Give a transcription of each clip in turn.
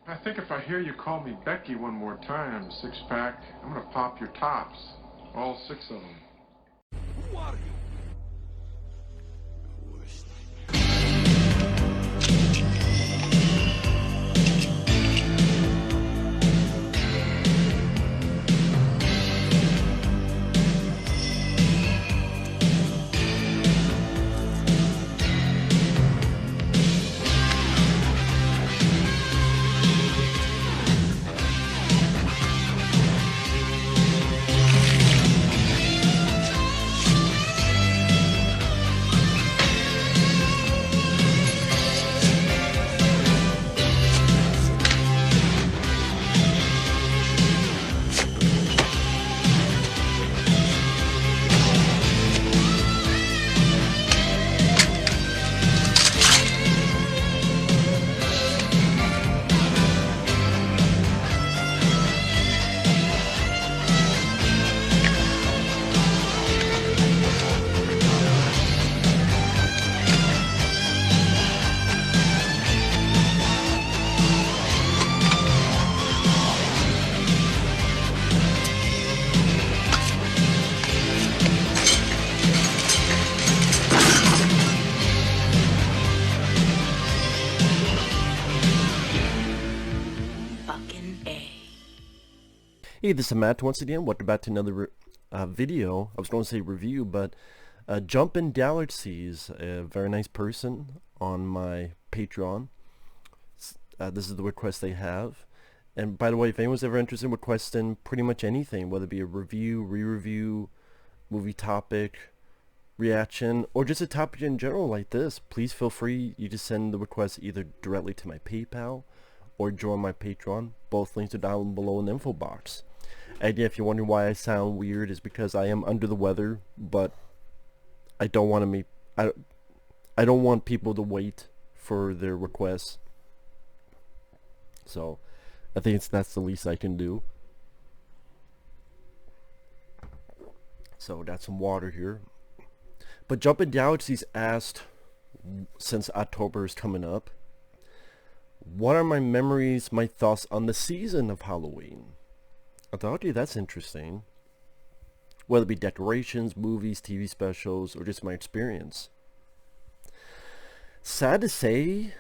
I think if I hear you call me Becky one more time, six-pack, I'm gonna pop your tops. All six of them. Who are you? Hey, this is Matt once again. Welcome back to another video. I was going to say review, but Jumpin' Galaxies, a very nice person on my Patreon. This is the request they have. And by the way, if anyone's ever interested in requesting pretty much anything, whether it be a review, re-review, movie topic, reaction, or just a topic in general like this, please feel free. You just send the request either directly to my PayPal or join my Patreon. Both links are down below in the info box. And yeah, if you're wondering why I sound weird, is because I am under the weather, but I don't want to make I don't want people to wait for their requests. So I think that's the least I can do. So got some water here. But Jumpin' Galaxies asked, since October is coming up, what are my memories, my thoughts on the season of Halloween? I thought, okay, that's interesting. Whether it be decorations, movies, TV specials, or just my experience. Sad to say,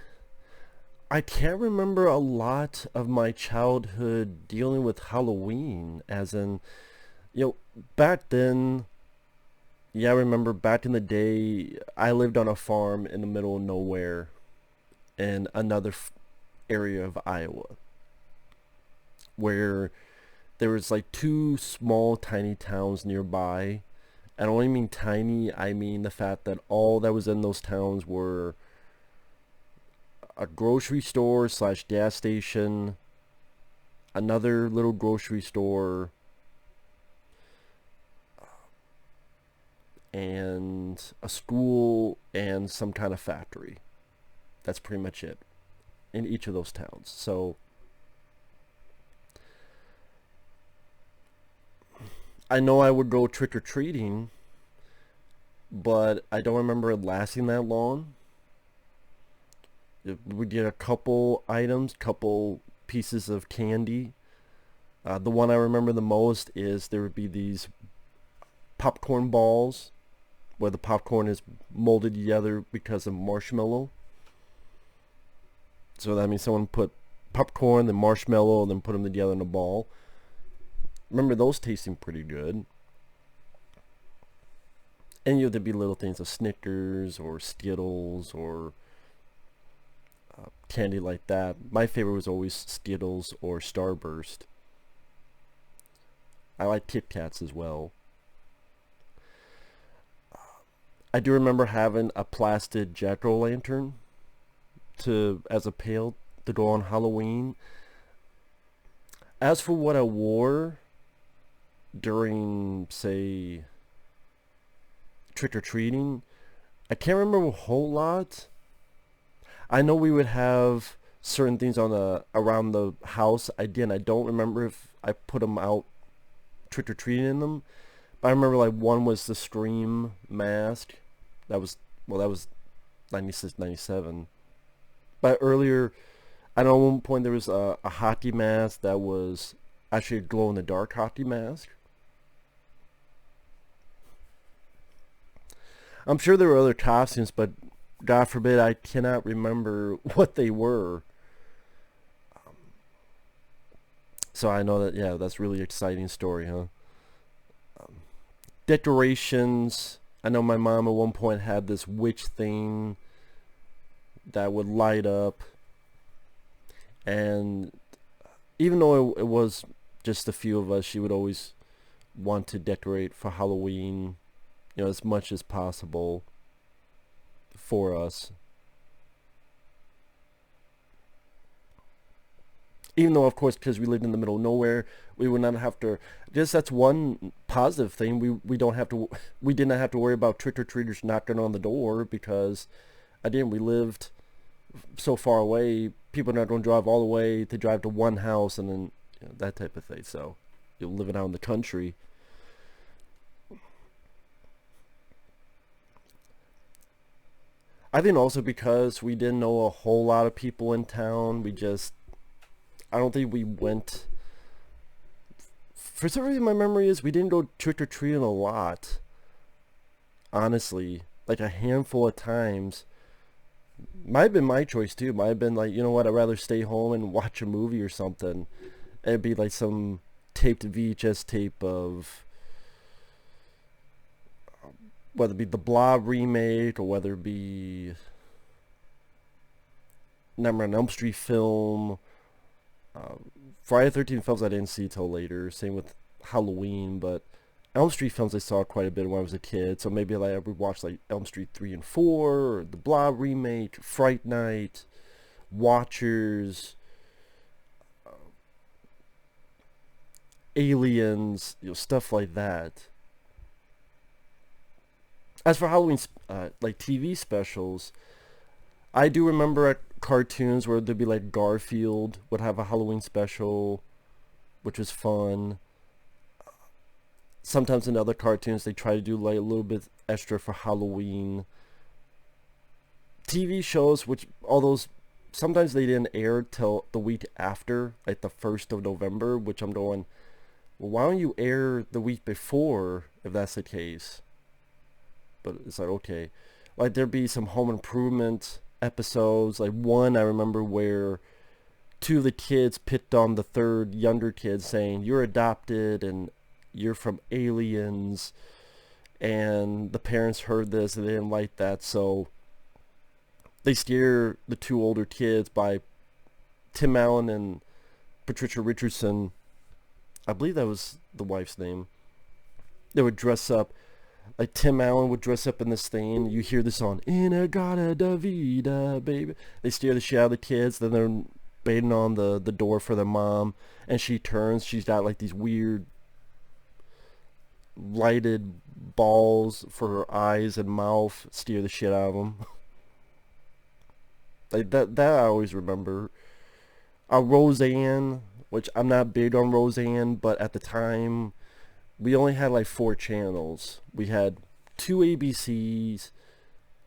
I can't remember a lot of my childhood dealing with Halloween, as in, back then, yeah, I remember back in the day, I lived on a farm in the middle of nowhere in another area of Iowa, where there was like two small tiny towns nearby. I don't even mean tiny, I mean the fact that all that was in those towns were a grocery store slash gas station, another little grocery store, and a school and some kind of factory. That's pretty much it in each of those towns. So I know I would go trick-or-treating, but I don't remember it lasting that long. We get a couple items, couple pieces of candy. The one I remember the most is there would be these popcorn balls where the popcorn is molded together because of marshmallow. So that means someone put popcorn, then marshmallow, and then put them together in a ball. Remember those tasting pretty good. And there'd be little things of Snickers or Skittles or candy like that. My favorite was always Skittles or Starburst. I like Kit Kats as well. I do remember having a plastic jack-o'-lantern as a pail to go on Halloween. As for what I wore during, say, trick-or-treating, I can't remember a whole lot. I know we would have certain things around the house. I don't remember if I put them out trick-or-treating in them. But I remember like one was the Scream mask. That was 96, 97. But earlier, I know at one point there was a hockey mask that was actually a glow-in-the-dark hockey mask. I'm sure there were other costumes, but God forbid I cannot remember what they were. So I know that, yeah, that's really exciting story, huh? Decorations. I know my mom at one point had this witch thing that would light up. And even though it was just a few of us, she would always want to decorate for Halloween, as much as possible for us. Even though, of course, because we lived in the middle of nowhere, we would not have to. Just that's one positive thing. We don't have to. We did not have to worry about trick or treaters knocking on the door because, again, we lived so far away. People are not going to drive all the way to drive to one house and then that type of thing. So, you're living out in the country. I think also because we didn't know a whole lot of people in town, I don't think we went. For some reason, my memory is we didn't go trick or treating a lot. Honestly, like a handful of times. Might have been my choice too. Might have been like, you know what? I'd rather stay home and watch a movie or something. It'd be like some taped VHS tape of whether it be the Blob remake or whether it be Nightmare on Elm Street film. Friday the 13th films I didn't see till later. Same with Halloween, but Elm Street films I saw quite a bit when I was a kid. So maybe like I would watch like Elm Street 3 and 4, or the Blob remake, Fright Night, Watchers, Aliens, stuff like that. As for Halloween, like TV specials, I do remember at cartoons where there'd be like Garfield would have a Halloween special, which was fun. Sometimes in other cartoons they try to do like a little bit extra for Halloween. TV shows, which although sometimes they didn't air till the week after, like the 1st of November, which I'm going, well, why don't you air the week before if that's the case? But it's like, okay. Like there'd be some Home Improvement episodes, like one I remember where two of the kids picked on the third younger kid saying, you're adopted and you're from aliens, and the parents heard this and they didn't like that, so they scare the two older kids by Tim Allen and Patricia Richardson, I believe that was the wife's name. They would dress up, like Tim Allen would dress up in this thing. You hear the song, In-A-Gadda-Da-Vida, baby. They scare the shit out of the kids. Then they're banging on the door for their mom. And she turns. She's got like these weird lighted balls for her eyes and mouth. Scare the shit out of them. Like that I always remember. Roseanne, which I'm not big on Roseanne, but at the time we only had like 4 channels. We had 2 ABCs.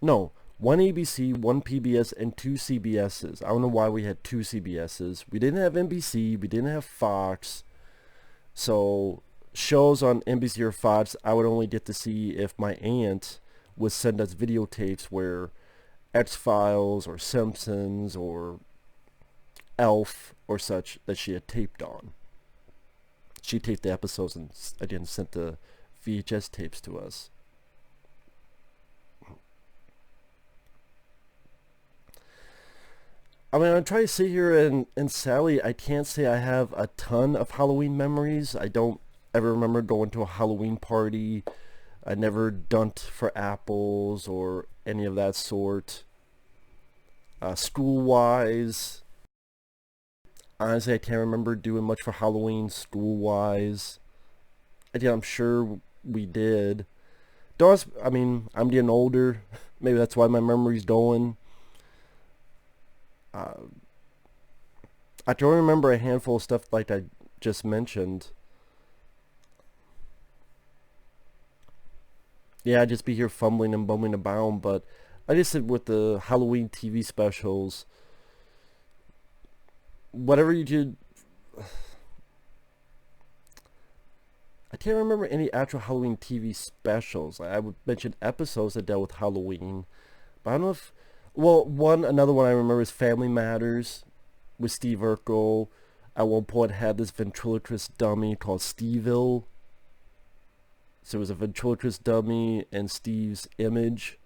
No, 1 ABC, 1 PBS, and 2 CBSs. I don't know why we had 2 CBSs. We didn't have NBC. We didn't have Fox. So shows on NBC or Fox, I would only get to see if my aunt would send us videotapes where X-Files or Simpsons or Elf or such that she had taped on. She taped the episodes and again sent the VHS tapes to us. I mean, I'm trying to sit here and sadly, I can't say I have a ton of Halloween memories. I don't ever remember going to a Halloween party. I never dunked for apples or any of that sort. School-wise, honestly, I can't remember doing much for Halloween school-wise. Again, I'm sure we did. I mean, I'm getting older. Maybe that's why my memory's going. I can only remember a handful of stuff like I just mentioned. Yeah, I'd just be here fumbling and bumbling about, but I just said with the Halloween TV specials, whatever you did, I can't remember any actual Halloween TV specials. I would mention episodes that dealt with Halloween, but I don't know if, well, another one I remember is Family Matters with Steve Urkel. At one point had this ventriloquist dummy called Steveville. So it was a ventriloquist dummy and Steve's image.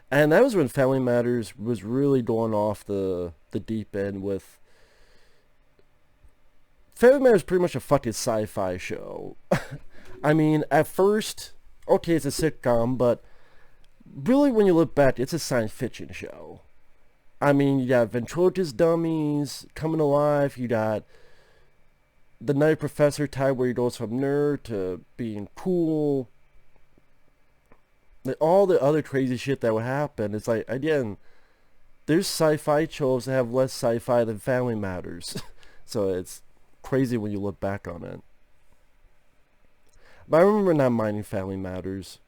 And that was when Family Matters was really going off the deep end with... Family Matters is pretty much a fucking sci-fi show. I mean, at first, okay, it's a sitcom, but really when you look back, it's a science fiction show. I mean, you got ventriloquist dummies coming alive, you got the Night Professor type where he goes from nerd to being cool. Like, all the other crazy shit that would happen. It's like, again, there's sci-fi shows that have less sci-fi than Family Matters. So it's crazy when you look back on it. But I remember not minding Family Matters.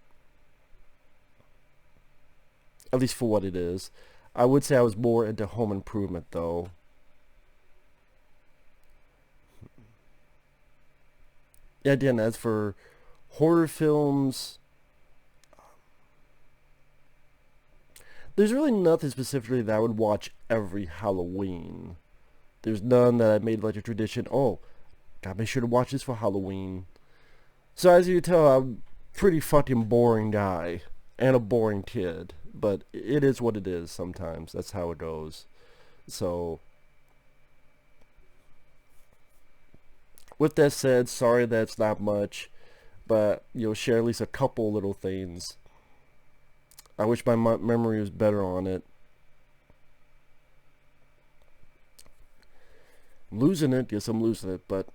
At least for what it is. I would say I was more into Home Improvement, though. Yeah, again, as for horror films, there's really nothing specifically that I would watch every Halloween. There's none that I made like a tradition. Oh, gotta make sure to watch this for Halloween. So as you can tell, I'm a pretty fucking boring guy. And a boring kid. But it is what it is sometimes. That's how it goes. So, with that said, sorry that's not much. But you'll share at least a couple little things. I wish my memory was better on it. I'm losing it. Yes, I'm losing it. But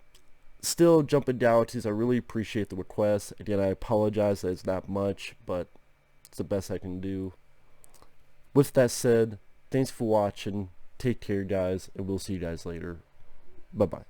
still, Jumping Galaxies, I really appreciate the request. Again, I apologize that it's not much. But it's the best I can do. With that said, thanks for watching. Take care, guys. And we'll see you guys later. Bye-bye.